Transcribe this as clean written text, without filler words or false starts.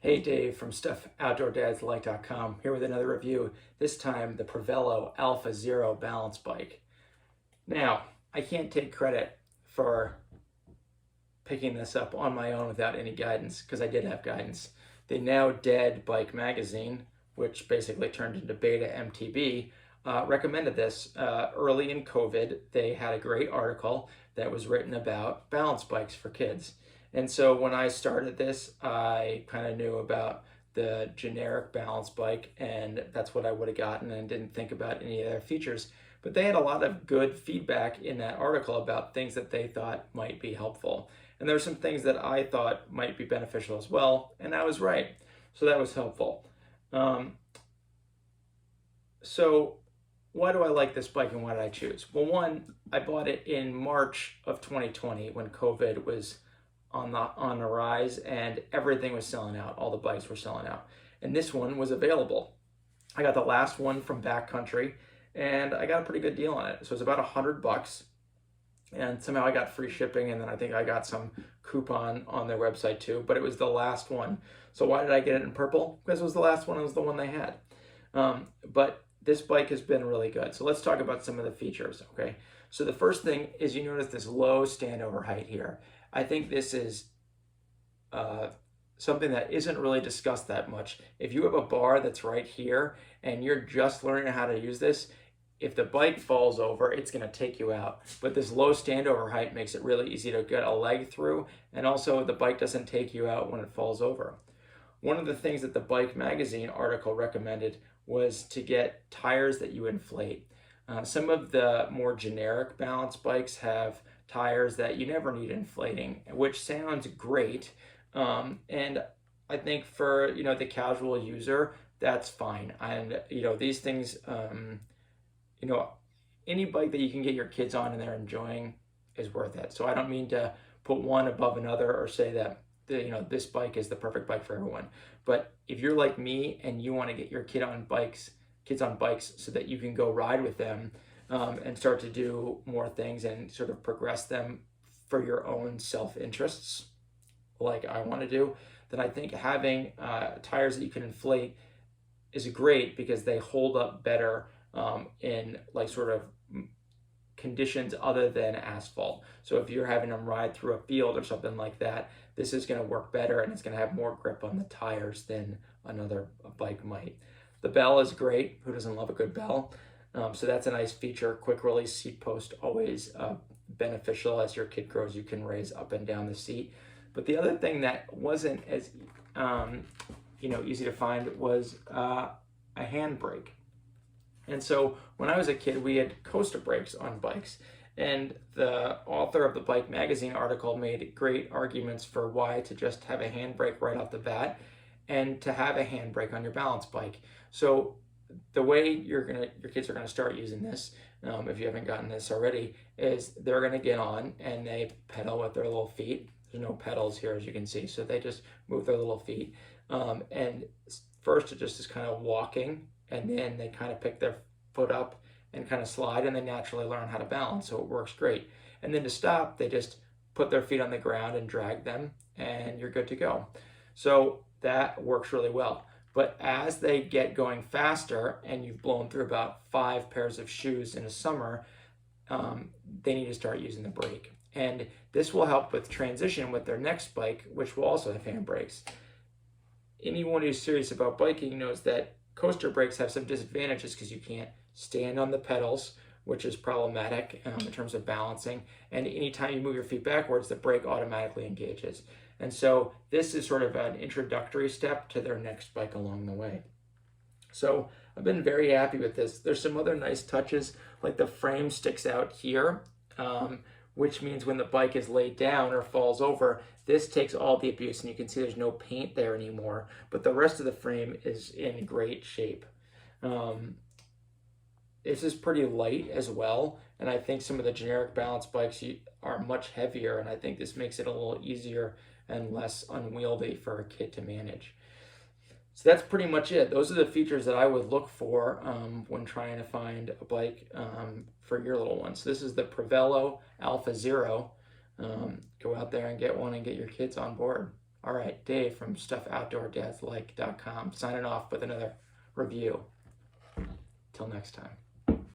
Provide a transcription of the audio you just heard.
Hey, Dave from StuffOutdoorDadsLike.com here with another review, this time the Prevelo Alpha Zero balance bike. Now, I can't take credit for picking this up on my own without any guidance, because I did have guidance. The now dead Bike Magazine, which basically turned into Beta MTB, recommended this early in COVID. They had a great article that was written about balance bikes for kids. And so when I started this, I kind of knew about the generic balance bike, and that's what I would have gotten, and didn't think about any of their features. But they had a lot of good feedback in that article about things that they thought might be helpful. And there were some things that I thought might be beneficial as well, and I was right. So that was helpful. So why do I like this bike and why did I choose? Well, one, I bought it in March of 2020 when COVID was on the rise and everything was selling out. All the bikes were selling out. And this one was available. I got the last one from Backcountry and I got a pretty good deal on it. So it was about $100. And somehow I got free shipping, and then I think I got some coupon on their website too, but it was the last one. So why did I get it in purple? Because it was the last one, it was the one they had. But this bike has been really good. So let's talk about some of the features, okay? So the first thing is you notice this low standover height here. I think this is something that isn't really discussed that much. If you have a bar that's right here and you're just learning how to use this, if the bike falls over, it's going to take you out. But this low standover height makes it really easy to get a leg through, and also the bike doesn't take you out when it falls over. One of the things that the Bike Magazine article recommended was to get tires that you inflate. Some of the more generic balance bikes have tires that you never need inflating, which sounds great. And I think for the casual user, that's fine. And these things, any bike that you can get your kids on and they're enjoying is worth it. So I don't mean to put one above another or say that this bike is the perfect bike for everyone. But if you're like me and you want to get your kids on bikes so that you can go ride with them and start to do more things and sort of progress them for your own self-interests, like I want to do, then I think having tires that you can inflate is great because they hold up better in like sort of conditions other than asphalt. So if you're having them ride through a field or something like that, this is going to work better and it's going to have more grip on the tires than another bike might. The bell is great. Who doesn't love a good bell? So that's a nice feature. Quick release seat post, always beneficial. As your kid grows, you can raise up and down the seat. But the other thing that wasn't as easy to find was a handbrake. And so when I was a kid, we had coaster brakes on bikes. And the author of the Bike Magazine article made great arguments for why to just have a handbrake right off the bat and to have a handbrake on your balance bike. So the way your kids are gonna start using this, if you haven't gotten this already, is they're gonna get on and they pedal with their little feet. There's no pedals here, as you can see, so they just move their little feet. And first it just is kind of walking, and then they kind of pick their foot up and kind of slide, and they naturally learn how to balance, so it works great. And then to stop, they just put their feet on the ground and drag them, and you're good to go. So that works really well. But as they get going faster, and you've blown through about 5 pairs of shoes in a summer, they need to start using the brake. And this will help with transition with their next bike, which will also have handbrakes. Anyone who's serious about biking knows that coaster brakes have some disadvantages because you can't stand on the pedals, which is problematic in terms of balancing. And anytime you move your feet backwards, the brake automatically engages. And so this is sort of an introductory step to their next bike along the way. So I've been very happy with this. There's some other nice touches, like the frame sticks out here, which means when the bike is laid down or falls over, this takes all the abuse, and you can see there's no paint there anymore, but the rest of the frame is in great shape. This is pretty light as well, and I think some of the generic balance bikes are much heavier, and I think this makes it a little easier and less unwieldy for a kid to manage. So that's pretty much it. Those are the features that I would look for when trying to find a bike for your little one. So this is the Prevelo Alpha Zero. Go out there and get one and get your kids on board. All right, Dave from StuffOutdoorDadsLike.com signing off with another review. Till next time.